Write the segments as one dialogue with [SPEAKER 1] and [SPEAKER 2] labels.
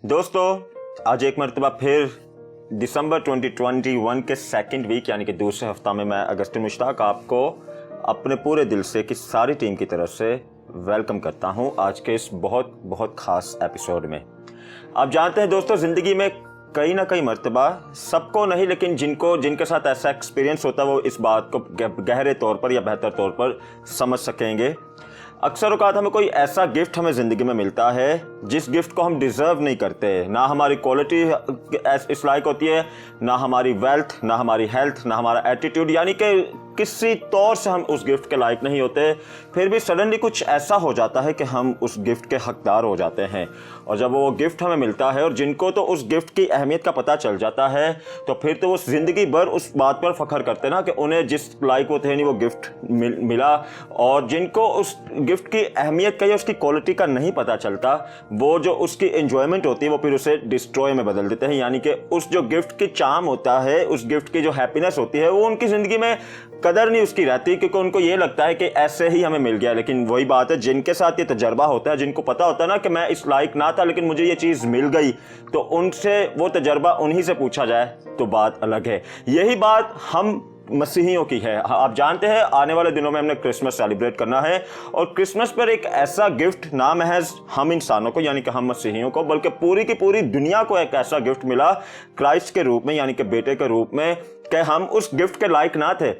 [SPEAKER 1] दोस्तों, आज एक मरतबा फिर दिसंबर 2021 के सेकंड वीक यानी कि दूसरे हफ्ता में मैं अगस्टिन मुश्ताक आपको अपने पूरे दिल से की सारी टीम की तरफ से वेलकम करता हूं आज के इस बहुत बहुत ख़ास एपिसोड में। आप जानते हैं दोस्तों, ज़िंदगी में कई ना कई मरतबा सबको नहीं लेकिन जिनके साथ ऐसा एक्सपीरियंस होता है वो इस बात को गहरे तौर पर या बेहतर तौर पर समझ सकेंगे। अक्सर औकात हमें कोई ऐसा गिफ्ट हमें ज़िंदगी में मिलता है जिस गिफ्ट को हम डिज़र्व नहीं करते। ना हमारी क्वालिटी इस लायक होती है, ना हमारी वेल्थ, ना हमारी हेल्थ, ना हमारा एटीट्यूड, यानी कि किसी तौर से हम उस गिफ्ट के लायक नहीं होते। फिर भी सडनली कुछ ऐसा हो जाता है कि हम उस गिफ्ट के हकदार हो जाते हैं। और जब वो गिफ्ट हमें मिलता है और जिनको तो उस गिफ्ट की अहमियत का पता चल जाता है तो फिर तो वो ज़िंदगी भर उस बात पर फ़ख्र करते ना कि उन्हें जिस लायक वो थे नहीं वो गिफ्ट मिला। और जिनको उस गिफ्ट की अहमियत का या उसकी क्वालिटी का नहीं पता चलता, वो जो उसकी एंजॉयमेंट होती है वो फिर उसे डिस्ट्रॉय में बदल देते हैं। यानी कि उस जो गिफ्ट की चार्म होता है, उस गिफ्ट की जो हैप्पीनेस होती है, वो उनकी ज़िंदगी में कदर नहीं उसकी रहती, क्योंकि उनको ये लगता है कि ऐसे ही हमें मिल गया। लेकिन वही बात है, जिनके साथ ये तजर्बा होता है, जिनको पता होता है ना कि मैं इस लायक ना था लेकिन मुझे ये चीज़ मिल गई, तो उनसे वो तजर्बा उन्हीं से पूछा जाए तो बात अलग है। यही बात हम मसीहियों की है। आप जानते हैं आने वाले दिनों में हमने क्रिसमस सेलिब्रेट करना है और क्रिसमस पर एक ऐसा गिफ्ट ना महज हम इंसानों को यानी कि हम मसीहियों को, बल्कि पूरी की पूरी दुनिया को एक ऐसा गिफ्ट मिला क्राइस्ट के रूप में यानी कि बेटे के रूप में, कि हम उस गिफ्ट के लायक ना थे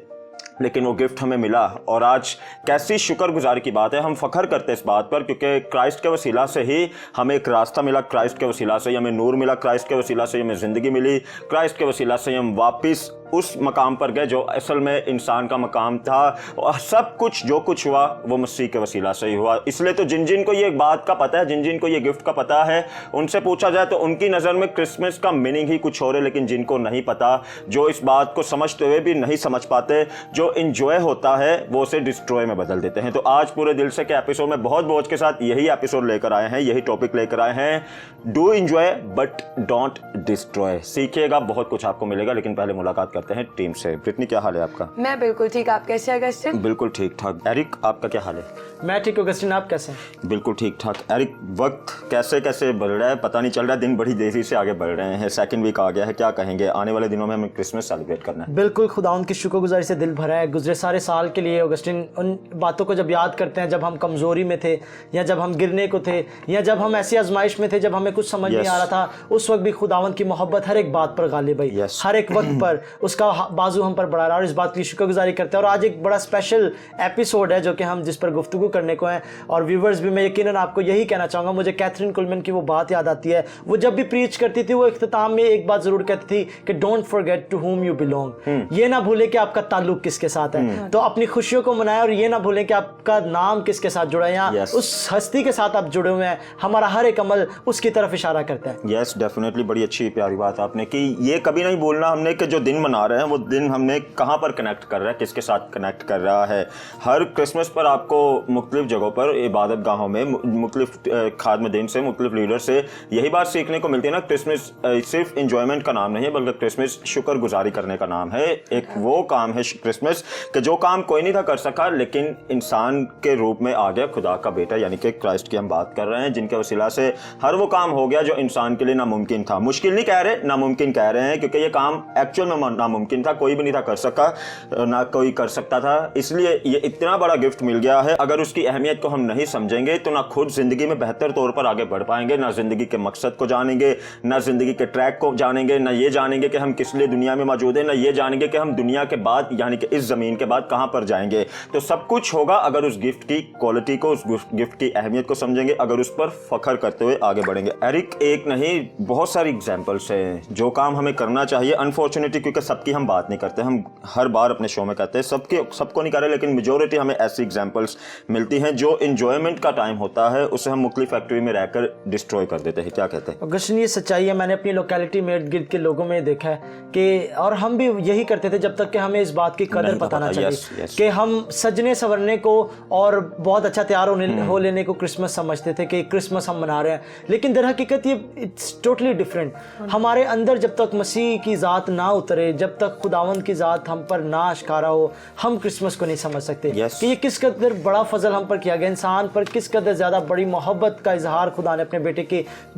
[SPEAKER 1] लेकिन वो गिफ्ट हमें मिला। और आज कैसी शुक्रगुजारी की बात है, हम फ़ख्र करते हैं इस बात पर, क्योंकि क्राइस्ट के वसीला से ही हमें एक रास्ता मिला, क्राइस्ट के वसीला से ही हमें नूर मिला, क्राइस्ट के वसीला से हमें ज़िंदगी मिली, क्राइस्ट के वसीला से हम वापस उस मकाम पर गए जो असल में इंसान का मकाम था। और सब कुछ जो कुछ हुआ वो मसीह के वसीला से ही हुआ। इसलिए तो जिन जिन को ये बात का पता है, जिन जिन को ये गिफ्ट का पता है, उनसे पूछा जाए तो उनकी नज़र में क्रिसमस का मीनिंग ही कुछ और है। लेकिन जिनको नहीं पता, जो इस बात को समझते हुए भी नहीं समझ पाते, जो इंजॉय होता है वो उसे डिस्ट्रॉय में बदल देते हैं। तो आज पूरे दिल से के एपिसोड में बहुत बोझ के साथ यही एपिसोड लेकर आए हैं, यही टॉपिक लेकर आए हैं, do enjoy but don't destroy. सीखिएगा, बहुत कुछ आपको मिलेगा। लेकिन पहले मुलाकात करते हैं टीम से। ब्रिटनी, क्या हाल है आपका?
[SPEAKER 2] मैं बिल्कुल ठीक, आप कैसे हैं अगस्टिन?
[SPEAKER 1] बिल्कुल ठीक ठाक। एरिक, आपका क्या हाल है?
[SPEAKER 3] मैं ठीक हूँ अगस्टिन, आप कैसे हैं?
[SPEAKER 1] बिल्कुल ठीक ठाक। एरिक, वक्त कैसे कैसे बढ़ रहा है पता नहीं चल रहा है, दिन बड़ी तेजी से आगे बढ़ रहे हैं, सेकंड वीक आ गया है, क्या कहेंगे? आने वाले दिनों में हमें क्रिसमस सेलिब्रेट करना है।
[SPEAKER 3] बिल्कुल, खुदावंद की शुक्रगुजारी से दिल भरा है गुजरे सारे साल के लिए। अगस्टिन, उन बातों को जब याद करते हैं जब हम कमज़ोरी में थे, या जब हम गिरने को थे, या जब हम ऐसी आजमाइश में थे जब हमें कुछ समझ नहीं आ रहा था, उस वक्त भी खुदावंद की मोहब्बत हर एक बात पर गालिब आई, हर एक वक्त पर उसका बाजू हम पर बढ़ा रहा, और इस बात की शुक्रगुजारी करते हैं। और आज एक बड़ा स्पेशल एपिसोड है जो कि हम जिस पर गुफ्तगू करने को हैं। और व्यूवर्स भी, मैं यकीनन आपको यही कहना चाहूँगा, मुझे कैथरीन कुलमैन की वो बात याद आती है। वो जब भी प्रीच करती थी वो इख्तिताम में एक बात ज़रूर कहती थी कि don't forget to whom you belong. ये ना भूलें कि आपका ताल्लुक किसके साथ है। तो अपनी खुशियों को मनाएं और ये ना भूलें कि आपका नाम किसके साथ जुड़ा है, या उस हस्ती के साथ आप जुड़े हुए हैं। हमारा हर एक अमल उसकी तरफ इशारा करता है।
[SPEAKER 1] यस, डेफिनेटली, बड़ी अच्छी प्यारी बात आपने की। ये कभी नहीं भूलना हमने कि जो दिन मना रहे हैं वो दिन हमने कहाँ पर कनेक्ट कर रहा है, किसके साथ कनेक्ट कर रहा है। हर क्रिसमस पर आपको मुख्तलिफ जगहों पर, इबादत गाहों में, मुख्तलिफ खादमदीन से, मुख्तलिफ लीडर से यही बात सीखने को मिलती है ना, क्रिसमस सिर्फ इंजॉयमेंट का नाम नहीं है बल्कि क्रिसमस शुक्रगुजारी करने का नाम है। एक वो काम है क्रिसमस कि जो काम कोई नहीं था कर सका लेकिन इंसान के रूप में आ गया खुदा का बेटा यानी कि क्राइस्ट की हम बात कर रहे हैं, जिनके वसीला से हर वो काम हो गया जो इंसान के लिए नामुमकिन था। मुश्किल नहीं कह रहे, नामुमकिन कह रहे हैं, क्योंकि ये काम एक्चुअल में नामुमकिन था, कोई भी नहीं था कर सका, ना कोई कर सकता था। इसलिए ये इतना बड़ा गिफ्ट मिल गया है। अगर उसकी अहमियत को हम नहीं समझेंगे तो ना खुद जिंदगी में बेहतर तौर पर आगे बढ़ पाएंगे, ना जिंदगी के मकसद को जानेंगे, ना जिंदगी के ट्रैक को जानेंगे, ना ये जानेंगे कि हम किस लिए दुनिया में मौजूद हैं, ना ये जानेंगे कि हम दुनिया के बाद यानी कि इस जमीन के बाद कहां पर जाएंगे। तो सब कुछ होगा अगर उस गिफ्ट की क्वालिटी को, उस गिफ्ट की अहमियत को समझेंगे, अगर उस पर फख्र करते हुए आगे बढ़ेंगे। एरिक, एक नहीं बहुत सारी एग्जांपल्स हैं जो काम हमें करना चाहिए। अनफॉर्चुनेटली क्योंकि सबकी हम बात नहीं करते, हम हर बार अपने शो में कहते हैं सबको नहीं कर रहे, लेकिन मेजॉरिटी हमें ऐसी एग्जांपल्स मिलती हैं जो इंजॉयमेंट का टाइम होता है उसे हम मुख्तलिफ फैक्ट्री में रहकर डिस्ट्रॉय कर देते हैं। क्या कहते हैं
[SPEAKER 3] अगस्टिन? ये सच्चाई है, मैंने अपनी लोकेलिटी में इर्द गिर्द के लोगों में देखा है कि, और हम भी यही करते थे जब तक कि हमें इस बात की कदर पता ना चली कि हम सजने संवरने को और बहुत अच्छा तैयार हो लेने को क्रिसमस समझते थे कि क्रिसमस हम मना रहे हैं। लेकिन दर हकीकत ये इट्स टोटली डिफरेंट। हमारे अंदर जब तक मसीह की ज़ात ना उतरे, जब तक खुदावंद की ज़ात हम पर ना आश्कारा हो हम क्रिसमस को नहीं समझ सकते
[SPEAKER 1] Yes.
[SPEAKER 3] कि ये किस कदर बड़ा फजल हम पर किया गया, इंसान पर किस कदर ज़्यादा बड़ी मोहब्बत का इजहार खुदा ने अपने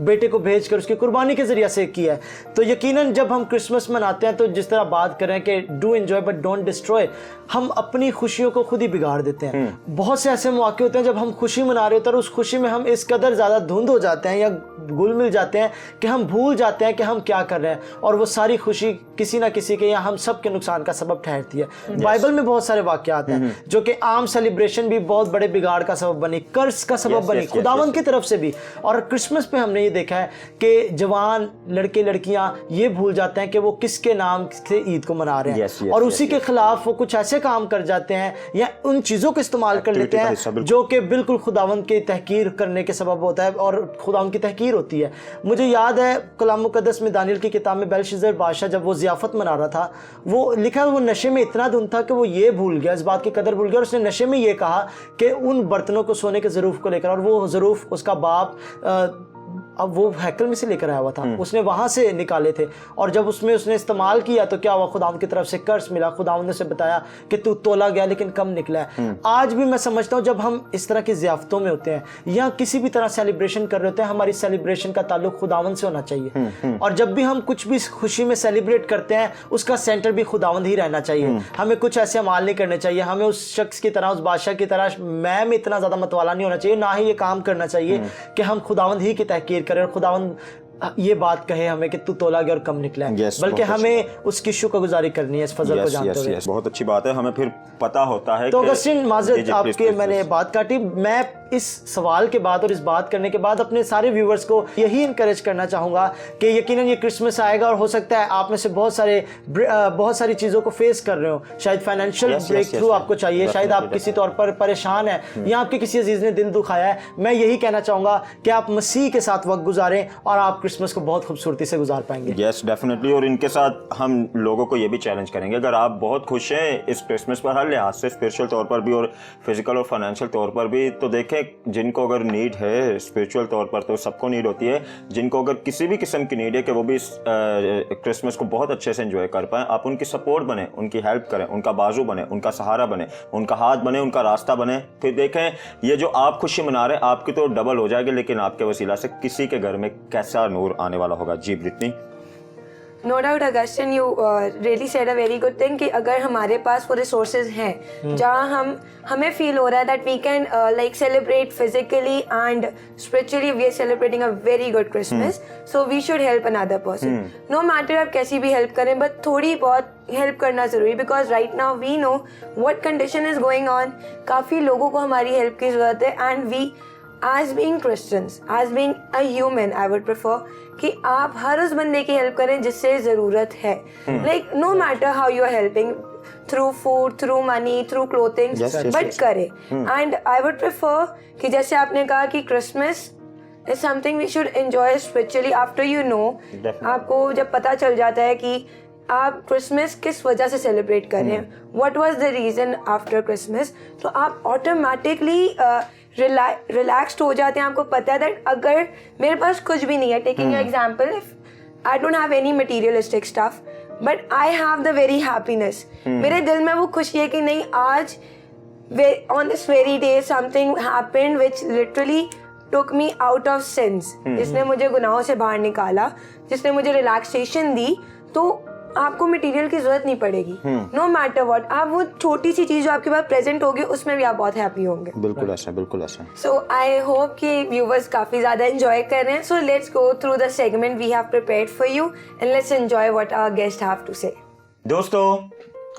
[SPEAKER 3] बेटे को भेज कर उसकी कुर्बानी के ज़रिए से किया है। तो यकीनन जब हम क्रिसमस मनाते हैं तो जिस तरह बात करें कि do enjoy but don't destroy, हम अपनी खुशियों को खुद ही बिगाड़ देते हैं। बहुत से ऐसे मौके होते हैं जब हम खुशी मना रहे होते हैं और उस खुशी में हम इस कदर ज़्यादा धुंध हो जाते हैं या घुल मिल जाते हैं कि हम भूल जाते हैं कि हम क्या कर रहे हैं, और वो सारी खुशी किसी ना किसी के या हम सब के नुकसान का सबब ठहरती है। बाइबल में बहुत सारे वाक़यात हैं जो कि आम सेलिब्रेशन भी बहुत बड़े बिगाड़ का सबब बनी, कर्ज का सबब बनी खुदावंद की तरफ से भी। और क्रिसमस पे हमने ये देखा है कि जवान लड़के लड़कियां ये भूल जाते हैं कि वो किसके नाम से ईद को मना रहे हैं, और उसी के खिलाफ वो कुछ ऐसे काम कर जाते हैं या उन चीज़ों को इस्तेमाल कर लेते हैं जो कि बिल्कुल खुदावंद की तहकीर करने के सबब होता है और खुदावंद की तहकीर होती है। मुझे याद है कलाम मुकद्दस में दानियल की किताब में बेलशस्सर बादशाह जब वो ज़ियाफ़त मना रहा था, वो लिखा है वो नशे में इतना धुंध था कि वो ये भूल गया, इस बात की कदर भूल गया, और उसने नशे में ये कहा कि उन बर्तनों को सोने के ज़रूफ को लेकर, और वो ज़रूफ उसका बाप अब वो हैकल में से लेकर आया हुआ था, उसने वहाँ से निकाले थे, और जब उसमें उसने इस्तेमाल किया तो क्या हुआ, खुदावंद की तरफ से कर्ज मिला। खुदावंद ने उसे बताया कि तू तोला गया लेकिन कम निकला है। आज भी मैं समझता हूँ जब हम इस तरह की ज़ियाफ़तों में होते हैं या किसी भी तरह सेलिब्रेशन कर रहे होते हैं, हमारी सेलिब्रेशन का ताल्लुक खुदावंद से होना चाहिए, और जब भी हम कुछ भी खुशी में सेलिब्रेट करते हैं उसका सेंटर भी खुदावंद ही रहना चाहिए। हमें कुछ ऐसे अमाल नहीं करने चाहिए, हमें उस शख्स की तरह, उस बादशाह की तरह मैं में इतना ज़्यादा मतवाला नहीं होना चाहिए, ना ही ये काम करना चाहिए कि हम खुदावंद ही की तहकीर करें और खुदावंद ये बात कहे हमें कि तू तोला गया और कम निकला है, बल्कि हमें उसकी शुक्रगुजारी करनी है इस फजल को जानते हुए।
[SPEAKER 1] बहुत अच्छी बात है, हमें फिर पता होता है।
[SPEAKER 3] तो अगस्टिन माजरत आपके मैंने बात काटी, मैं इस सवाल के बाद और इस बात करने के बाद अपने सारे व्यूवर्स को यही इनकरेज करना चाहूँगा कि यकीनन ये क्रिसमस आएगा और हो सकता है आप में से बहुत सारी चीज़ों को फेस कर रहे हो, शायद फाइनेंशियल ब्रेक थ्रू आपको चाहिए, शायद आप किसी तौर पर परेशान हैं या आपके किसी अजीज़ ने दिल दुखाया है। मैं यही कहना चाहूँगा कि आप मसीह के साथ वक्त गुजारें और आप क्रिसमस को बहुत खूबसूरती से गुजार पाएंगे।
[SPEAKER 1] यस डेफिनेटली, और इनके साथ हम लोगों को ये भी चैलेंज करेंगे, अगर आप बहुत खुश हैं इस क्रिसमस पर हर लिहाज से, स्पिरिचुअल तौर पर भी और फिजिकल और फाइनेंशियल तौर पर भी, तो देखें जिनको अगर नीड है स्पिरिचुअल तौर पर तो सबको नीड होती है, जिनको अगर किसी भी किस्म की नीड है कि वो भी क्रिसमस को बहुत अच्छे से एंजॉय कर पाएँ, आप उनकी सपोर्ट बने, उनकी हेल्प करें, उनका बाजू बने, उनका सहारा बने, उनका हाथ बने, उनका रास्ता बने। फिर देखें ये जो आप खुशी मना रहे हैं आपकी तो डबल हो जाएगी, लेकिन आपके वसीला से किसी के घर में कैसा नूर आने वाला होगा। जी Britney.
[SPEAKER 2] No doubt Augustine, you really said a very good thing कि अगर हमारे पास वो रिसोर्सेज हैं जहाँ हमें फील हो रहा है that we can like celebrate physically and spiritually, we are celebrating a very good Christmas, so we should help another person. No matter आप कैसी भी हेल्प करें, बट थोड़ी बहुत हेल्प करना जरूरी, because right now we know what condition is going on. काफ़ी लोगों को हमारी हेल्प की ज़रूरत है, and we as being Christians, as being a human, I would prefer कि आप हर उस बंदे की हेल्प करें जिससे ज़रूरत है। Like no matter how you are helping, through food, through money, through clothing, but करें। And I would prefer कि जैसे आपने कहा कि Christmas is something we should enjoy spiritually after you know, आपको जब पता चल जाता है कि आप क्रिसमस किस वजह से सेलिब्रेट कर रहे हैं, what was the reason after Christmas, तो आप ऑटोमेटिकली रिलैक्स्ड हो जाते हैं। आपको पता है दैट अगर मेरे पास कुछ भी नहीं है, taking your example, if I don't have any materialistic stuff but I have the very happiness, मेरे दिल में वो खुशी है कि नहीं आज on this very day something happened which literally took me out of sins, जिसने मुझे गुनाहों से बाहर निकाला, जिसने मुझे रिलैक्सेशन दी, तो आपको मटेरियल की जरूरत नहीं पड़ेगी। नो मैटर व्हाट, आप वो छोटी सी चीज जो आपके पास प्रेजेंट होगी उसमें भी आप बहुत हैप्पी होंगे।
[SPEAKER 1] बिल्कुल ऐसा, बिल्कुल ऐसा।
[SPEAKER 2] सो आई होप कि व्यूवर्स काफी ज्यादा एंजॉय कर रहे हैं। So let's go through the segment we have prepared for you and let's enjoy what our guest have to say.
[SPEAKER 1] दोस्तों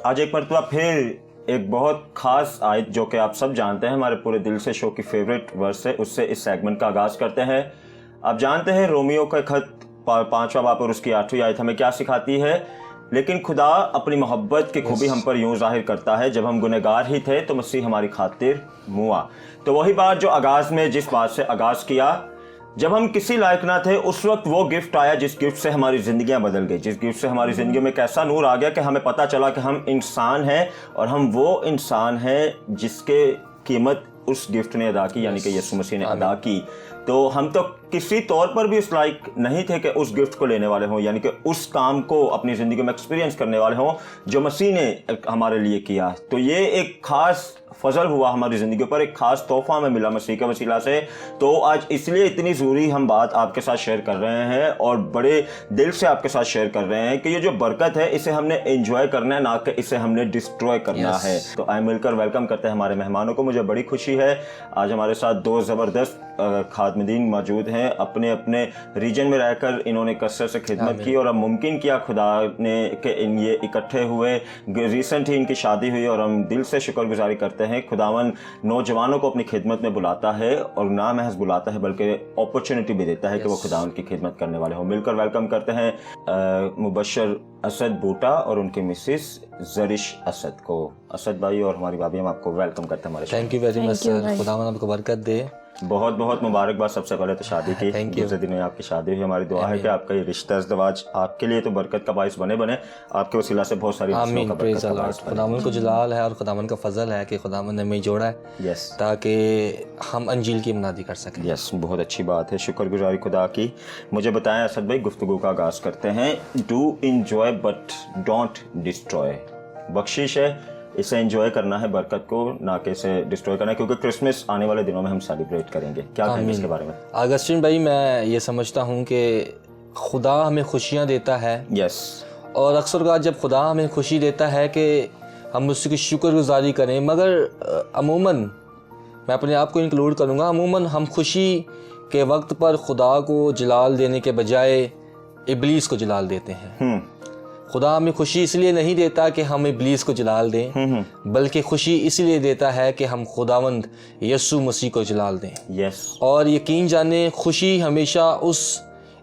[SPEAKER 1] आज एक मरतबा फिर एक बहुत खास आयत जो कि आप सब जानते हैं, हमारे पूरे दिल से शो की फेवरेट वर्स है, उससे इस सेगमेंट का आगाज करते हैं। आप जानते हैं रोमियो का खत 5वां बाब और उसकी 8वीं आयत हमें क्या सिखाती है, लेकिन खुदा अपनी मोहब्बत की खूबी हम पर यूं जाहिर करता है, जब हम गुनहगार ही थे तो मसीह हमारी खातिर मुआ। तो वही बात जो आगाज में जिस बात से आगाज किया, जब हम किसी लायक ना थे उस वक्त वो गिफ्ट आया जिस गिफ्ट से हमारी ज़िंदगियां बदल गई, जिस गिफ्ट से हमारी ज़िंदगी में कैसा नूर आ गया कि हमें पता चला कि हम इंसान हैं और हम वो इंसान हैं जिसके कीमत उस गिफ्ट ने अदा की, यानी कि यीशु मसीह ने अदा की। तो हम तो किसी तौर पर भी उस लायक नहीं थे कि उस गिफ्ट को लेने वाले हों, यानी कि उस काम को अपनी ज़िंदगी में एक्सपीरियंस करने वाले हों जो मसीह ने हमारे लिए किया। तो ये एक ख़ास फजल हुआ हमारी ज़िंदगी पर, एक ख़ास तोहफ़ा हमें मिला मसीह के वसीला से। तो आज इसलिए इतनी ज़रूरी हम बात आपके साथ शेयर कर रहे हैं और बड़े दिल से आपके साथ शेयर कर रहे हैं कि ये जो बरकत है इसे हमने एंजॉय करना है, ना कि इसे हमने डिस्ट्रॉय करना है। तो आइए मिलकर वेलकम करते हैं हमारे मेहमानों को। मुझे बड़ी खुशी है आज हमारे साथ दो ज़बरदस्त खादमदीन मौजूद हैं। अपने अपने रीजन में रहकर इन्होंने कसरत से खिदमत की और अब मुमकिन किया खुदा ने कि ये इकट्ठे हुए। रिसेंट ही इनकी शादी हुई और हम दिल से शुक्रगुजारी करते हैं। खुदावन नौजवानों को अपनी खिदमत में बुलाता है और ना महज बुलाता है बल्कि अपॉर्चुनिटी भी देता है कि वो खुदावन की खिदमत करने वाले हों। मिलकर वेलकम करते हैं मुबशर असद बूटा और उनकी मिसिस जरिश असद को। असद भाई और हमारी भाभी, हम आपको वेलकम करते हैं हमारे।
[SPEAKER 4] Thank you very much sir, खुदावन आपको बरकत दे।
[SPEAKER 1] बहुत बहुत मुबारकबाद सबसे पहले तो शादी की। दूसरे दिन में आपकी शादी हुई। हमारी दुआ है कि आपका ये रिश्ता इज़्दवाज आपके लिए तो बरकत का बाइस बने आपके वसीला से बहुत सारी नस्लों का बरकत का बाइस बने।
[SPEAKER 4] खुदावन को जलाल है और खुदावन का फजल है कि खुदावन ने हमें जोड़ा है
[SPEAKER 1] यस
[SPEAKER 4] ताकि हम अंजील की मुनादी कर सकें।
[SPEAKER 1] यस, बहुत अच्छी बात है, शुक्रगुजारी खुदा की। मुझे बताएं असद भाई, गुफ्तगू का आगाज़ करते हैं। Do enjoy but don't destroy. बख्शिश है, इसे एंजॉय करना है बरकत को, ना कि इसे डिस्ट्रॉय करना है, क्योंकि क्रिसमस आने वाले दिनों में हम सेलिब्रेट करेंगे। क्या कहेंगे इसके बारे में?
[SPEAKER 4] अगस्टिन भाई, मैं ये समझता हूँ कि खुदा हमें खुशियाँ देता है।
[SPEAKER 1] यस।
[SPEAKER 4] और अक्सर का जब खुदा हमें खुशी देता है कि हम उसकी शुक्रगुजारी करें, मगर अमूमन मैं अपने आप को इंक्लूड करूँगा, अमूमन हम खुशी के वक्त पर खुदा को जलाल देने के बजाय इब्लीस को जलाल देते हैं। खुदा हमें खुशी इसलिए नहीं देता कि हम इब्लीस को जलाल दें, बल्कि खुशी इसलिए देता है कि हम खुदावंद यीशु मसीह को जलाल दें।
[SPEAKER 1] यस।
[SPEAKER 4] और यकीन जाने खुशी हमेशा उस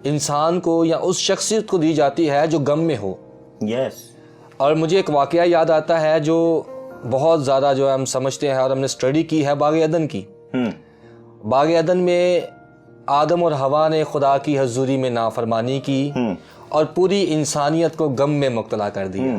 [SPEAKER 4] इंसान को या उस शख्सियत को दी जाती है जो गम में हो।
[SPEAKER 1] यस।
[SPEAKER 4] और मुझे एक वाकया याद आता है जो बहुत ज़्यादा जो हम समझते हैं और हमने स्टडी की है, बाग अदन की। बाग अदन में आदम और हवा ने खुदा की हजूरी में नाफरमानी की और पूरी इंसानियत को गम में मुब्तला कर दिया,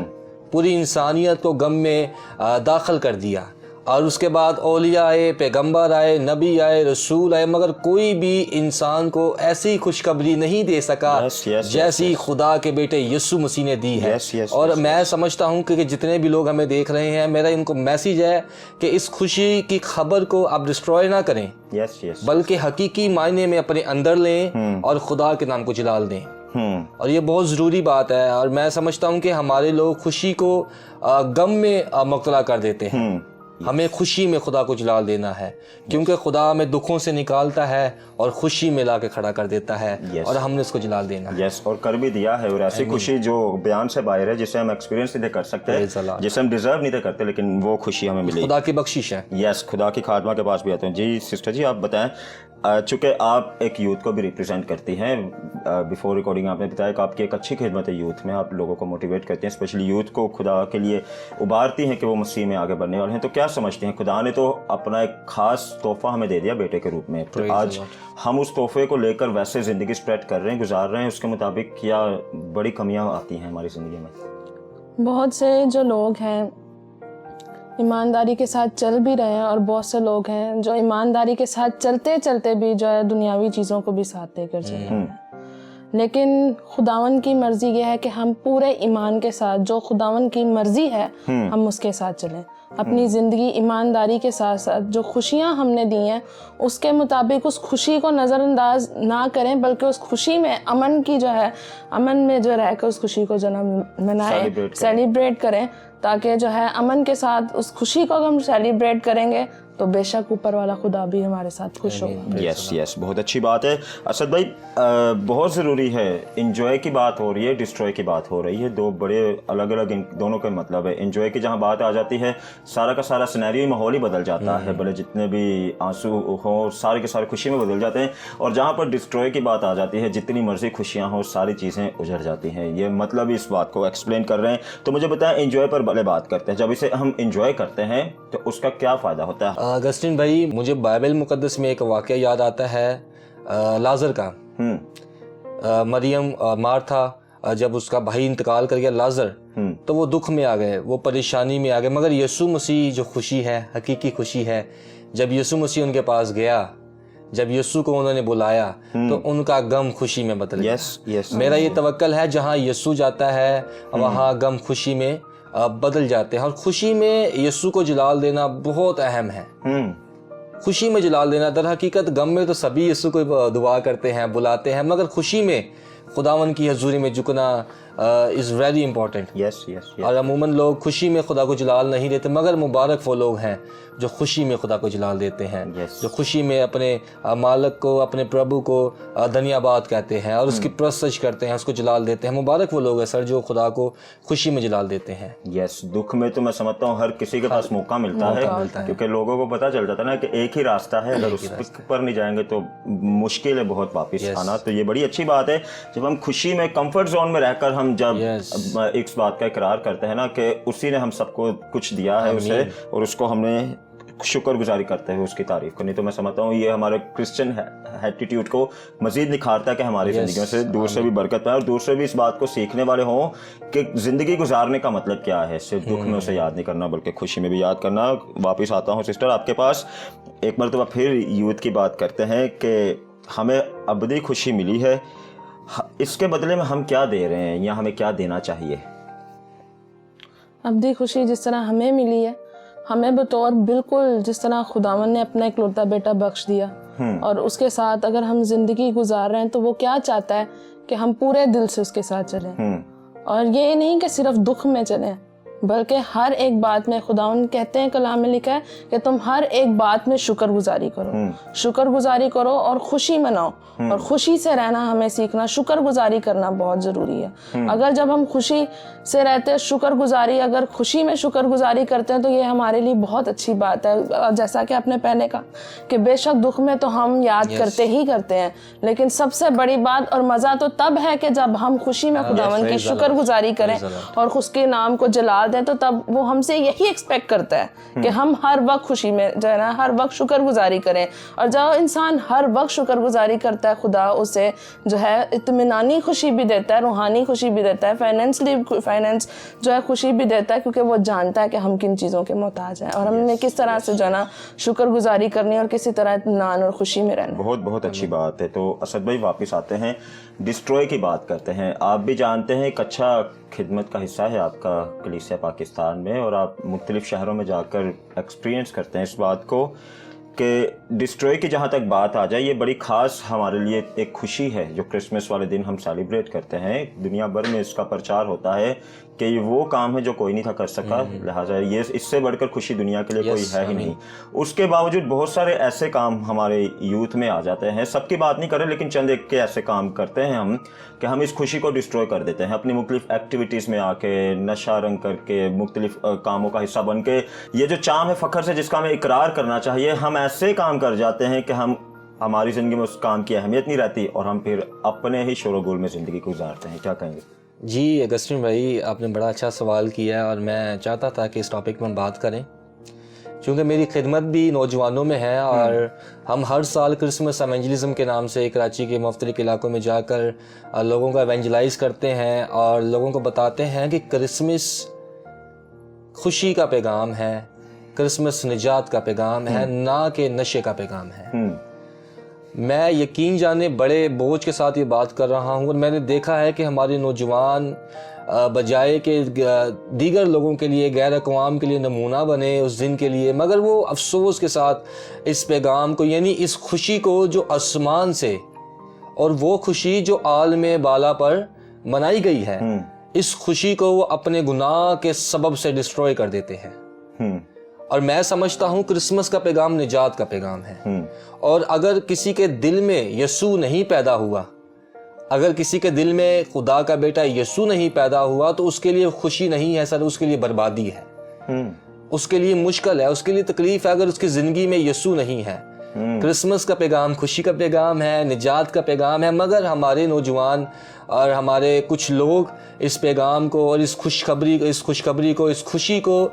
[SPEAKER 4] पूरी इंसानियत को गम में दाखिल कर दिया। और उसके बाद औलिया आए, पैगंबर आए, नबी आए, रसूल आए, मगर कोई भी इंसान को ऐसी खुशखबरी नहीं दे सका जैसी खुदा के बेटे यीशु मसीह ने दी है। और मैं समझता हूँ कि जितने भी लोग हमें देख रहे हैं, मेरा इनको मैसेज है कि इस खुशी की खबर को आप डिस्ट्रॉय ना करें, बल्कि हकीकी मायने में अपने अंदर लें और खुदा के नाम को जलाल दें। और ये बहुत ज़रूरी बात है। और मैं समझता हूँ कि हमारे लोग खुशी को गम में मुब्तला कर देते हैं। हमें खुशी में खुदा को जलाल देना है, क्योंकि खुदा हमें दुखों से निकालता है और खुशी में ला के खड़ा कर देता है। और हमने उसको जलाल देना है।
[SPEAKER 1] और कर भी दिया है। और ऐसी खुशी जो बयान से बाहर है, जिसे हम एक्सपीरियंस नहीं कर सकते, जिसे हम डिजर्व नहीं करते, लेकिन वो खुशी हमें मिली,
[SPEAKER 4] खुदा की बख्शिश है।
[SPEAKER 1] यस, खुदा की खादमा के पास भी आते हैं। जी सिस्टर जी, आप बताएं, चूँकि आप एक यूथ को भी रिप्रेजेंट करती हैं, बिफोर रिकॉर्डिंग आपने बताया कि आपकी एक अच्छी खिदमत है यूथ में, आप लोगों को मोटिवेट करती हैं, स्पेशली यूथ को खुदा के लिए उबारती हैं कि वो मसीह में आगे बढ़ने वाले हैं। तो क्या समझती हैं, खुदा ने तो अपना एक ख़ास तोहफ़ा हमें दे दिया बेटे के रूप में, तो आज हम उस तोहफे को लेकर वैसे ज़िंदगी स्प्रेड कर रहे हैं, गुजार रहे हैं, उसके मुताबिक क्या बड़ी कमियाँ आती हैं हमारी ज़िंदगी में?
[SPEAKER 5] बहुत से जो लोग हैं ईमानदारी के साथ चल भी रहे हैं, और बहुत से लोग हैं जो ईमानदारी के साथ चलते चलते भी जो है दुनियावी चीज़ों को भी साथ लेकर चल रहे हैं। लेकिन खुदावन की मर्जी ये है कि हम पूरे ईमान के साथ, जो खुदावन की मर्जी है, हम उसके साथ चलें। अपनी ज़िंदगी ईमानदारी के साथ साथ जो खुशियाँ हमने दी हैं उसके मुताबिक उस खुशी को नज़रअंदाज ना करें, बल्कि उस खुशी में अमन की जो है, अमन में जो रहकर उस खुशी को जन्म मनाएं, सेलिब्रेट करें, ताकि जो है अमन के साथ उस खुशी को हम सेलिब्रेट करेंगे तो बेशक ऊपर वाला खुदा भी हमारे साथ खुश होगा।
[SPEAKER 1] यस, बहुत अच्छी बात है। असद भाई, बहुत ज़रूरी है, इंजॉय की बात हो रही है, डिस्ट्रॉय की बात हो रही है, दो बड़े अलग अलग दोनों का मतलब है। इंजॉय की जहाँ बात आ जाती है, सारा का सारा सिनेरियो, माहौल ही बदल जाता है, भले जितने भी आंसू हो सारे के सारे खुशी में बदल जाते हैं। और जहाँ पर डिस्ट्रॉय की बात आ जाती है, जितनी मर्जी खुशियाँ हो, सारी चीज़ें उजड़ जाती हैं। ये मतलब इस बात को एक्सप्लेन कर रहे हैं। तो मुझे बताएं, इंजॉय पर भले बात करते हैं, जब इसे हम इंजॉय करते हैं तो उसका क्या फ़ायदा होता है?
[SPEAKER 4] अगस्टिन भाई, मुझे बाइबल मुकद्दस में एक वाक़या याद आता है लाजर का। मरियम मार्था, जब उसका भाई इंतकाल कर गया लाजर, तो वो दुख में आ गए, वो परेशानी में आ गए। मगर यीशु मसीह जो खुशी है, हकीकी खुशी है, जब यीशु मसीह उनके पास गया जब यीशु को उन्होंने बुलाया तो उनका गम खुशी में बदल गया।
[SPEAKER 1] यस
[SPEAKER 4] मेरा ये तवक्कल है जहाँ यीशु जाता है वहाँ गम खुशी में बदल जाते हैं। और खुशी में यीशु को जलाल देना बहुत अहम है। खुशी में जलाल देना, दर हकीकत गम में तो सभी यीशु को दुआ करते हैं, बुलाते हैं, मगर खुशी में खुदावन की हजूरी में झुकना इज़ वेरी इंपॉर्टेंट।
[SPEAKER 1] यस
[SPEAKER 4] और अमूमन लोग खुशी में खुदा को जलाल नहीं देते, मगर मुबारक वो लोग हैं जो खुशी में खुदा को जलाल देते हैं। जो खुशी में अपने मालिक को, अपने प्रभु को धन्यवाद कहते हैं और उसकी प्रशंसा करते हैं, उसको जलाल देते हैं। मुबारक वो लोग हैं सर जो खुदा को खुशी में जलाल देते हैं।
[SPEAKER 1] यस दुख में तो मैं समझता हूँ हर किसी के पास मौका मिलता है, क्योंकि लोगों को पता चल जाता है ना कि एक ही रास्ता है, अगर उस पर नहीं जाएंगे तो मुश्किल है बहुत वापस आना। तो ये बड़ी अच्छी बात है जब हम खुशी में कंफर्ट जोन में रहकर हम जब इस बात का इकरार करते हैं ना कि उसी ने हम सबको कुछ दिया है उसे, और उसको हमने शुक्रगुजारी करते हैं उसकी तारीफ करनी। तो मैं समझता हूँ ये हमारे क्रिश्चियन एटीट्यूड को मजीद निखारता है कि हमारी जिंदगियों से दूर से भी बरकत पाए और दूर से भी इस बात को सीखने वाले हों कि जिंदगी गुजारने का मतलब क्या है। सिर्फ दुख में उसे याद नहीं करना बल्कि खुशी में भी याद करना। वापिस आता हूँ सिस्टर आपके पास, एक मरतबा फिर यूथ की बात करते हैं कि हमें अबदी खुशी मिली है, इसके बदले में हम क्या दे रहे हैं या हमें क्या देना चाहिए?
[SPEAKER 5] अबदी खुशी जिस तरह हमें मिली है, हमें बतौर बिल्कुल जिस तरह खुदावन ने अपना इकलौता बेटा बख्श दिया और उसके साथ अगर हम जिंदगी गुजार रहे हैं तो वो क्या चाहता है कि हम पूरे दिल से उसके साथ चलें। और ये नहीं कि सिर्फ दुख में चलें, बल्कि हर एक बात में खुदावन कहते हैं, कलाम में लिखा है कि तुम हर एक बात में शुक्रगुजारी करो, शुक्रगुजारी करो और खुशी मनाओ और खुशी से रहना हमें सीखना। शुक्रगुजारी करना बहुत ज़रूरी है। अगर जब हम खुशी से रहते हैं, शुक्रगुजारी, अगर खुशी में शुक्रगुजारी करते हैं तो ये हमारे लिए बहुत अच्छी बात है। जैसा कि आपने पहले कहा कि बेशक दुख में तो हम याद करते ही करते हैं, लेकिन सबसे बड़ी बात और मज़ा तो तब है कि जब हम खुशी में खुदावन की शुक्रगुजारी करें और उसके नाम को जला दें, तो तब वो हमसे यही एक्सपेक्ट करता है कि हम हर वक्त खुशी में जो है ना, हर वक्त शुक्रगुजारी करें। और जब इंसान हर वक्त शुक्रगुजारी करता है, खुदा उसे जो है इत्मीनानी खुशी भी देता है, रूहानी खुशी भी देता है, फाइनेंस जो है खुशी भी देता है, क्योंकि वो जानता है कि हम किन चीज़ों के मोहताज हैं और हमने किस तरह से जो है ना शुक्रगुजारी करनी और किसी तरह इत्मीनान और खुशी में रहना।
[SPEAKER 1] बहुत बहुत अच्छी बात है। तो असद भाई वापस आते हैं, डिस्ट्रॉय की बात करते हैं। आप भी जानते हैं एक अच्छा खिदमत का हिस्सा है आपका कलीसिया पाकिस्तान में, और आप मुख्तलिफ शहरों में जाकर एक्सपीरियंस करते हैं इस बात को कि डिस्ट्रॉय की जहाँ तक बात आ जाए, ये बड़ी ख़ास हमारे लिए एक खुशी है जो क्रिसमस वाले दिन हम सेलिब्रेट करते हैं। दुनिया भर में इसका प्रचार होता है कि ये वो काम है जो कोई नहीं था कर सका, लिहाजा ये इससे बढ़कर खुशी दुनिया के लिए कोई है ही नहीं। उसके बावजूद बहुत सारे ऐसे काम हमारे यूथ में आ जाते हैं, सबकी बात नहीं कर रहे, लेकिन चंद एक के ऐसे काम करते हैं हम कि हम इस खुशी को डिस्ट्रॉय कर देते हैं अपनी मुख्तलिफ एक्टिविटीज़ में आके, नशा रंग करके, मुख्तलिफ कामों का हिस्सा बन के। ये जो चाम है फ़ख्र से जिसका हमें इकरार करना चाहिए, हम ऐसे काम कर जाते हैं कि हमारी ज़िंदगी में उस काम की अहमियत नहीं रहती और हम फिर अपने ही शोर-गुल में ज़िंदगी गुजारते हैं। क्या कहेंगे?
[SPEAKER 4] जी अगस्टिन भाई, आपने बड़ा अच्छा सवाल किया है और मैं चाहता था कि इस टॉपिक में हम बात करें, क्योंकि मेरी खिदमत भी नौजवानों में है और हम हर साल क्रिसमस एवेंजलिज्म के नाम से कराची के मुख्तलिफ इलाकों में जाकर लोगों को एवेंजलाइज करते हैं और लोगों को बताते हैं कि क्रिसमस खुशी का पैगाम है, क्रिसमस निजात का पैगाम है, ना कि नशे का पैगाम है। मैं यकीन जाने बड़े बोझ के साथ ये बात कर रहा हूँ और मैंने देखा है कि हमारे नौजवान बजाय के दीगर लोगों के लिए, गैर अक़वाम के लिए नमूना बने उस दिन के लिए, मगर वो अफसोस के साथ इस पैगाम को, यानी इस खुशी को जो आसमान से और वो खुशी जो आलम बाला पर मनाई गई है, इस खुशी को वो अपने गुनाह के सबब से डिस्ट्रॉय कर देते हैं। और मैं समझता हूँ क्रिसमस का पैगाम निजात का पैगाम है। और अगर किसी के दिल में यीशु नहीं पैदा हुआ, अगर किसी के दिल में खुदा का बेटा यीशु नहीं पैदा हुआ, तो उसके लिए खुशी नहीं है सर, उसके लिए बर्बादी है, उसके लिए मुश्किल है, उसके लिए तकलीफ है अगर उसकी ज़िंदगी में यीशु नहीं है। क्रिसमस का पैगाम खुशी का पैगाम है, निजात का पैगाम है, मगर हमारे नौजवान और हमारे कुछ लोग इस पैगाम को और इस खुशखबरी को, इस खुशी को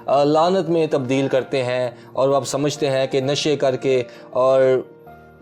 [SPEAKER 4] लानत में तब्दील करते हैं और अब समझते हैं कि नशे करके और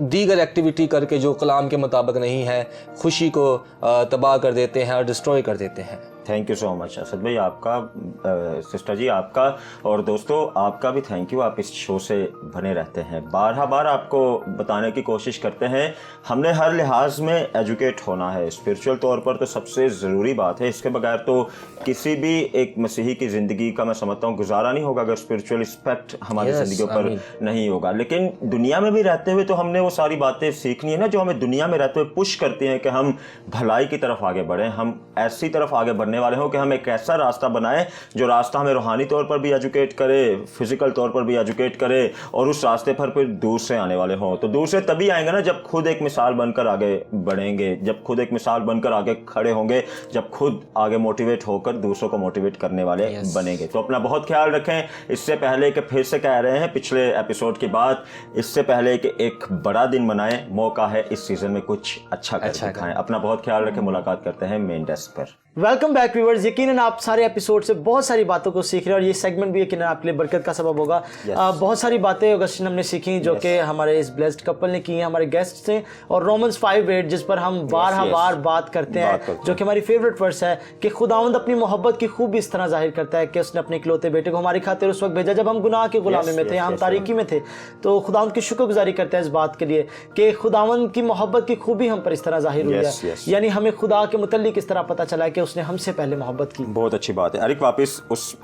[SPEAKER 4] दीगर एक्टिविटी करके जो कलाम के मुताबिक नहीं है, खुशी को तबाह कर देते हैं और डिस्ट्रॉय कर देते हैं।
[SPEAKER 1] Thank you so much Asad भाई, आपका सिस्टर जी आपका, और दोस्तों आपका भी थैंक यू। आप इस शो से बने रहते हैं, बार आपको बताने की कोशिश करते हैं हमने हर लिहाज में एजुकेट होना है। स्पिरिचुअल तौर पर तो सबसे ज़रूरी बात है, इसके बगैर तो किसी भी एक मसीही की ज़िंदगी का मैं समझता हूँ गुजारा नहीं होगा अगर स्पिरिचुअल एस्पेक्ट हमारी ज़िंदगी पर नहीं होगा। लेकिन दुनिया में भी रहते हुए तो हमने वो सारी बातें सीखनी है ना जो हमें दुनिया में रहते हुए पुश करती हैं कि हम भलाई की तरफ आगे बढ़ें, हम ऐसी तरफ आगे बढ़ने वाले हों कि हम एक ऐसा रास्ता बनाएं जो रास्ता हमें रूहानी तौर पर भी एजुकेट करे, फिजिकल तौर पर भी एजुकेट करे, और उस रास्ते पर फिर दूर से आने वाले हों। तो दूर से तभी आएंगे ना जब खुद एक मिसाल बनकर आगे बढ़ेंगे, जब खुद एक मिसाल बनकर आगे खड़े होंगे, जब खुद आगे मोटिवेट होकर दूसरों को मोटिवेट करने वाले बनेंगे। तो अपना बहुत ख्याल रखें। इससे पहले कि फिर से कह रहे हैं पिछले एपिसोड की बात, इससे पहले कि एक बड़ा दिन मनाएं, मौका है इस सीजन में कुछ अच्छा कर दिखाएं। अपना बहुत ख्याल रखें। मुलाकात करते हैं मेन डेस्क पर।
[SPEAKER 3] Welcome back viewers. यकीनन आप सारे एपिसोड से बहुत सारी बातों को सीख रहे हैं और ये सेगमेंट भी यकीनन आपके लिए बरकत का सबब होगा। बहुत सारी बातें ऑगस्टिन हमने सीखी जो कि हमारे इस ब्लेस्ड कपल ने की हैं, हमारे गेस्ट से, और रोमन्स 5:8 जिस पर हम बार बात करते हैं, जो कि हमारी फेवरेट वर्स है कि खुदावंद अपनी मोहब्बत की खूबी इस तरह जाहिर करता है कि उसने अपने इकलौते बेटे को हमारी खातिर उस वक्त भेजा जब हम गुनाह के गुलामी में थे, हम तारीकी में थे। तो खुदावंद की शुक्रगुजारी करते हैं इस बात के लिए कि खुदावंद की मोहब्बत की खूबी हम पर इस तरह जाहिर हुई है, यानी हमें खुदा के मुतल्लिक इस तरह पता चला है कि उसने हमसे पहले मोहब्बत की।
[SPEAKER 1] बहुत अच्छी बात है। अरिक वापस उस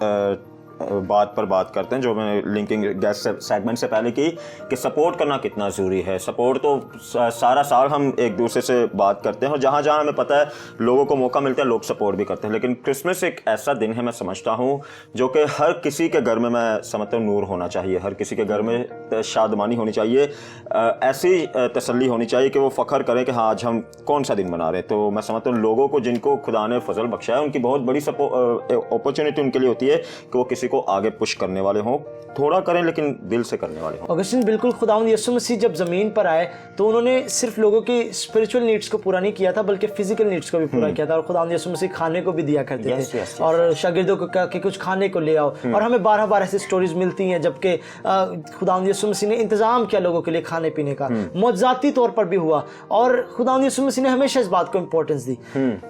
[SPEAKER 1] बात पर बात करते हैं जो मैंने लिंकिंग गेस्ट सेगमेंट से पहले की कि सपोर्ट करना कितना ज़रूरी है। सपोर्ट तो सारा साल हम एक दूसरे से बात करते हैं और जहाँ जहाँ हमें पता है लोगों को मौका मिलता है लोग सपोर्ट भी करते हैं, लेकिन क्रिसमस एक ऐसा दिन है मैं समझता हूँ जो कि हर किसी के घर में मैं समझता हूँ नूर होना चाहिए, हर किसी के घर में शादमानी होनी चाहिए, ऐसी तसल्ली होनी चाहिए कि वो फ़ख्र करें कि हाँ आज हम कौन सा दिन मना रहे हैं। तो मैं समझता हूँ लोगों को जिनको खुदा ने फजल बख्शा है उनकी बहुत बड़ी अपॉर्चुनिटी उनके लिए होती है कि वो किसी को आगे पुश करने वाले हों, थोड़ा करें लेकिन दिल से करने वाले हों।
[SPEAKER 3] ऑगस्टिन बिल्कुल, खुदावंद यीशु मसीह जब ज़मीन पर आए तो उन्होंने सिर्फ लोगों की स्पिरिचुअल नीड्स को पूरा नहीं किया था बल्कि फिजिकल नीड्स को भी पूरा किया था। और खुदावंद यीशु मसीह खाने को भी दिया करते थे और शागिर्दों को कहा कि कुछ खाने को ले आओ। और हमें बार ऐसी स्टोरीज मिलती हैं जबकि खुदावंद यीशु मसीह ने इंतजाम किया लोगों के लिए खाने पीने का, मौजूदाती तौर पर भी हुआ, और खुदावंद यीशु मसीह ने हमेशा इस बात को इंपॉर्टेंस दी।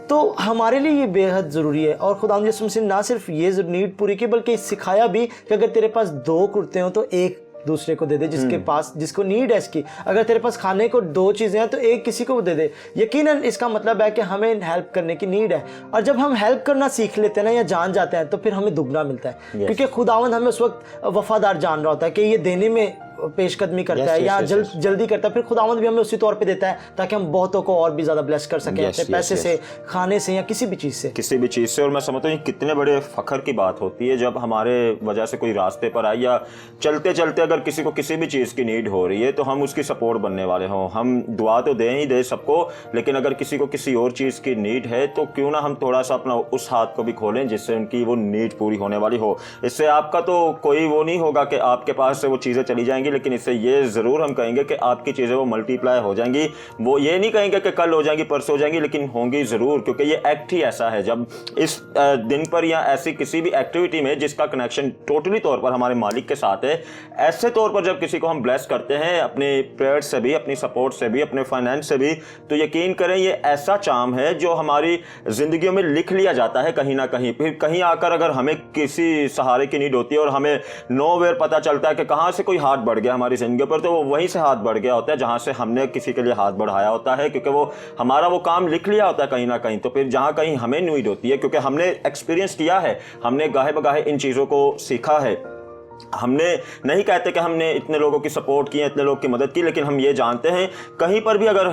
[SPEAKER 3] तो हमारे लिए ये बेहद ज़रूरी है। और खुदावंद यीशु मसीह ने ना सिर्फ ये नीड पूरी की बल्कि सिखाया भी कि अगर तेरे पास 2 कुर्ते हो तो एक दूसरे को दे दे जिसके पास, जिसको नीड है इसकी। अगर तेरे पास खाने को 2 चीज़ें हैं तो एक किसी को दे दे। यकीनन इसका मतलब है कि हमें हेल्प करने की नीड है, और जब हम हेल्प करना सीख लेते हैं ना या जान जाते हैं तो फिर हमें दुगना मिलता है, क्योंकि खुदावंद हमें उस वक्त वफादार जान रहा होता है कि ये देने में पेशकदमी करता है या जल्दी करता है, फिर खुदावंद भी हमें उसी तौर पे देता है ताकि हम बहुतों को और भी ज़्यादा ब्लेस कर सकें अपने पैसे से, खाने से या किसी भी चीज़ से।
[SPEAKER 1] और मैं समझता हूँ कितने बड़े फ़ख्र की बात होती है जब हमारे वजह से कोई रास्ते पर आए या चलते चलते अगर किसी को किसी भी चीज़ की नीड हो रही है तो हम उसकी सपोर्ट बनने वाले हों। हम दुआ तो दें ही दे सबको, लेकिन अगर किसी को किसी और चीज़ की नीड है तो क्यों ना हम थोड़ा सा अपना उस हाथ को भी खोलें जिससे उनकी वो नीड पूरी होने वाली हो। इससे आपका तो कोई वो नहीं होगा कि आपके पास से वो चीज़ें चली जाएंगी, लेकिन इससे ये ज़रूर हम कहेंगे कि आपकी चीज़ें वो मल्टीप्लाई हो जाएंगी। वो ये नहीं कहेंगे कि कल हो जाएंगी परसों हो जाएंगी, लेकिन होंगी ज़रूर, क्योंकि ये एक्ट ही ऐसा है। जब इस दिन पर या ऐसी किसी भी एक्टिविटी में जिसका कनेक्शन टोटली तौर पर हमारे मालिक के साथ है, ऐसे तौर पर जब किसी को हम ब्लेस करते हैं अपने प्रेयर से भी, अपनी सपोर्ट से भी, अपने फाइनेंस से भी, तो यकीन करें ये ऐसा चाम है जो हमारी ज़िंदगियों में लिख लिया जाता है कहीं ना कहीं। फिर कहीं आकर अगर हमें किसी सहारे की नीड होती है और हमें नोवेयर पता चलता है कि कहाँ से कोई हाथ बढ़ गया हमारी ज़िंदगी पर, तो वो वहीं से हाथ बढ़ गया होता है जहाँ से हमने किसी के लिए हाथ बढ़ाया होता है, क्योंकि वो हमारा वो काम लिख लिया होता है कहीं ना कहीं। तो फिर जहाँ कहीं हमें नीड होती है, क्योंकि हमने एक्सपीरियंस किया है, हमने गाहे बगाहे इन चीज़ों को सीखा है। हमने नहीं कहते कि हमने इतने लोगों की सपोर्ट की, इतने लोगों की मदद की, लेकिन हम ये जानते हैं कहीं पर भी अगर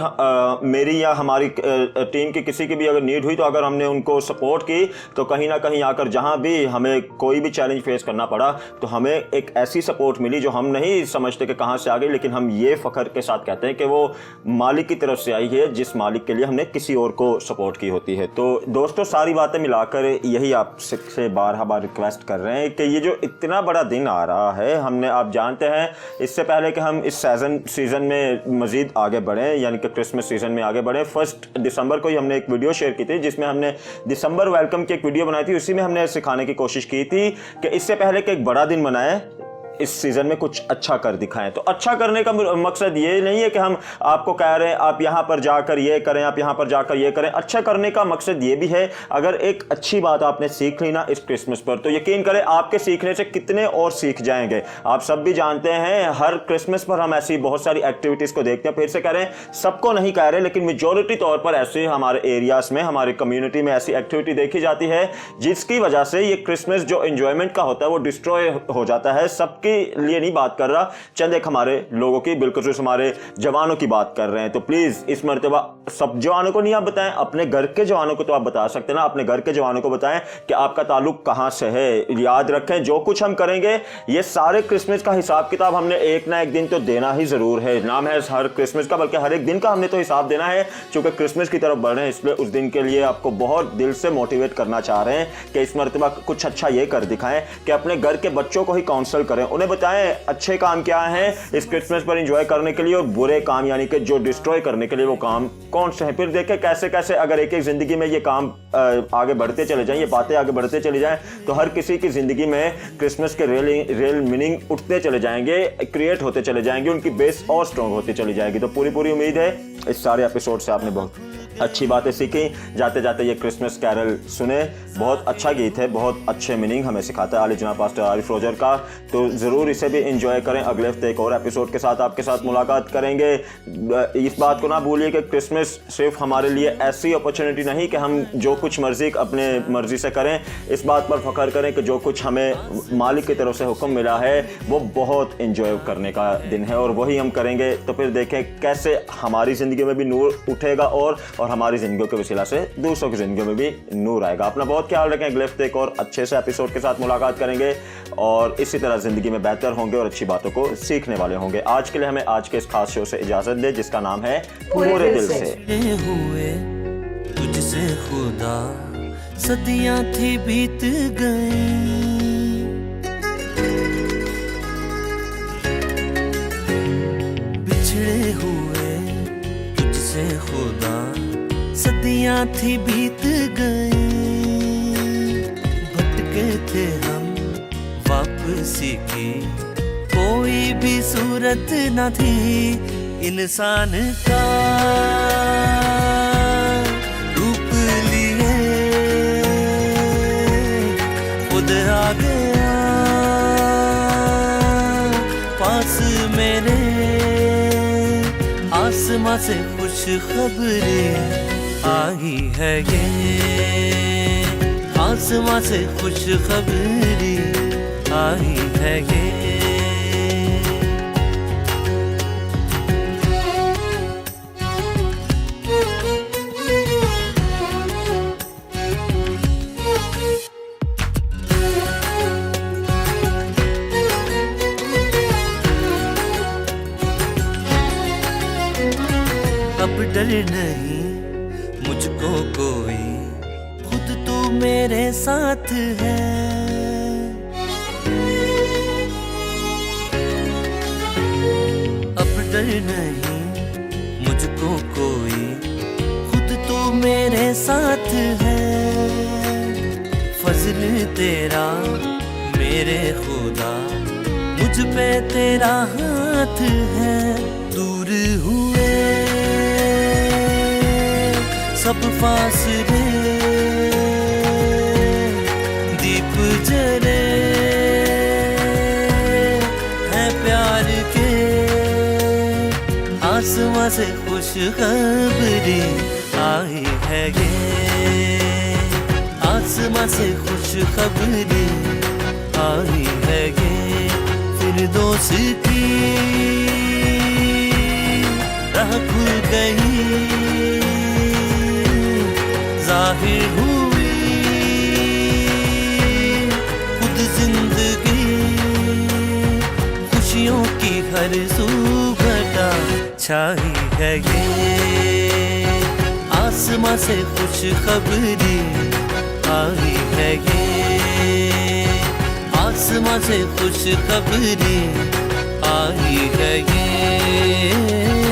[SPEAKER 1] मेरी या हमारी टीम की किसी की भी अगर नीड हुई तो अगर हमने उनको सपोर्ट की तो कहीं ना कहीं आकर जहां भी हमें कोई भी चैलेंज फेस करना पड़ा तो हमें एक ऐसी सपोर्ट मिली जो हम नहीं समझते कि कहां से आ गई, लेकिन हम ये फ़ख्र के साथ कहते हैं कि वो मालिक की तरफ से आई है, जिस मालिक के लिए हमने किसी और को सपोर्ट की होती है। तो दोस्तों सारी बातें मिलाकर यही आपसे बार रिक्वेस्ट कर रहे हैं कि ये जो इतना बड़ा दिन आ रहा है, हमने आप जानते हैं इससे पहले कि हम इस सीज़न में मज़ीद आगे बढ़ें, यानी कि क्रिसमस सीज़न में आगे बढ़ें, 1 दिसंबर को ही हमने एक वीडियो शेयर की थी जिसमें हमने दिसंबर वेलकम की एक वीडियो बनाई थी। उसी में हमने सिखाने की कोशिश की थी कि इससे पहले कि एक बड़ा दिन मनाएं, इस सीज़न में कुछ अच्छा कर दिखाएं। तो अच्छा करने का मकसद ये नहीं है कि हम आपको कह रहे हैं आप यहाँ पर जाकर ये करें, आप यहाँ पर जाकर ये करें। अच्छा करने का मकसद ये भी है, अगर एक अच्छी बात आपने सीख ली ना इस क्रिसमस पर, तो यकीन करें आपके सीखने से कितने और सीख जाएंगे। आप सब भी जानते हैं हर क्रिसमस पर हम ऐसी बहुत सारी एक्टिविटीज़ को देखते हैं। फिर से कह रहे हैं, सबको नहीं कह रहे, लेकिन मेजॉरिटी तौर पर ऐसे हमारे एरियाज़ में, हमारी कम्युनिटी में ऐसी एक्टिविटी देखी जाती है जिसकी वजह से ये क्रिसमस जो एंजॉयमेंट का होता है वो डिस्ट्रॉय हो जाता है। सबके लिए नहीं बात कर रहा, चंद एक हमारे लोगों की, बिल्कुल हमारे जवानों की बात कर रहे हैं। तो प्लीज़ इस मर्तबा सब जवानों को नहीं आप बताएं, अपने घर के जवानों को तो आप बता सकते हैं ना। अपने घर के जवानों को बताएं कि आपका ताल्लुक कहां से है। याद रखें, जो कुछ हम करेंगे ये सारे क्रिसमस का हिसाब किताब हमने एक ना एक दिन तो देना ही जरूर है। नाम है हर क्रिसमस का, बल्कि हर एक दिन का हमने तो हिसाब देना है, क्योंकि क्रिसमस की तरफ बढ़ रहे हैं। इसलिए उस दिन के लिए आपको बहुत दिल से मोटिवेट करना चाह रहे हैं कि इस मर्तबा कुछ अच्छा ये कर दिखाएं कि अपने घर के बच्चों को ही काउंसल करें, उन्हें बताएं अच्छे काम क्या हैं इस क्रिसमस पर एंजॉय करने के लिए और बुरे काम यानी कि जो डिस्ट्रॉय करने के लिए वो काम कौन से हैं। फिर देखें कैसे कैसे अगर एक एक जिंदगी में ये काम आगे बढ़ते चले जाएं, ये बातें आगे बढ़ते चले जाएं, तो हर किसी की जिंदगी में क्रिसमस के रियल मीनिंग उठते चले जाएंगे, क्रिएट होते चले जाएंगे, उनकी बेस और स्ट्रॉन्ग होती चली जाएगी। तो पूरी उम्मीद है इस सारे एपिसोड से आपने बहुत अच्छी बातें सीखी। जाते जाते ये क्रिसमस कैरल सुने, बहुत अच्छा गीत है, बहुत अच्छे मीनिंग हमें सिखाता है आली जनाब पास्टर आरिफ रोजर का। तो ज़रूर इसे भी एंजॉय करें। अगले हफ्ते एक और एपिसोड के साथ आपके साथ मुलाकात करेंगे। इस बात को ना भूलिए कि क्रिसमस सिर्फ हमारे लिए ऐसी अपॉर्चुनिटी नहीं कि हम जो कुछ मर्जी अपने मर्जी से करें। इस बात पर फख्र करें कि जो कुछ हमें मालिक की तरफ से हुक्म मिला है वो बहुत एंजॉय करने का दिन है और वही हम करेंगे। तो फिर देखें कैसे हमारी ज़िंदगी में भी नूर उठेगा और हमारी ज़िंदगियों के वसीला से दूसरों की ज़िंदगियों में भी नूर आएगा। अपना बहुत ख्याल रखें। अगले हफ्ते एक और अच्छे से एपिसोड के साथ मुलाकात करेंगे और इसी तरह ज़िंदगी में बेहतर होंगे और अच्छी बातों को सीखने वाले होंगे। आज के लिए हमें आज के इस खास शो से इजाज़त दे जिसका नाम है पूरे दिल से।
[SPEAKER 6] हुए तुझसे खुदा सदियां थी बीत गई, बिछड़े हुए तुझसे खुदा सदियां थी बीत गई, भटके थे हम वापसी की कोई भी सूरत न थी, इंसान का रूप लिए खुद आ गया पास मेरे, आसमां से खुश खबरें आई है ये, आसमां से खुश खबरें आई है ये। अब डर नहीं मुझको कोई, खुद तू मेरे साथ है, अब डर नहीं मुझको कोई, खुद तू मेरे साथ है, फजल तेरा मेरे खुदा मुझ पे तेरा हाथ है, दूर हुए सब फासले दीप जले हैं प्यार के, आसमां से खुश खबरें आई है ये, आसमां से खुश खबरें आई है ये, फिरदौस की राह खुल गई, जाहिर हुई खुद जिंदगी, खुशियों की हर सुबह छाई है ये, आसमां से खुश खबरें आई है ये, आसमां से खुश खबरें आई है ये।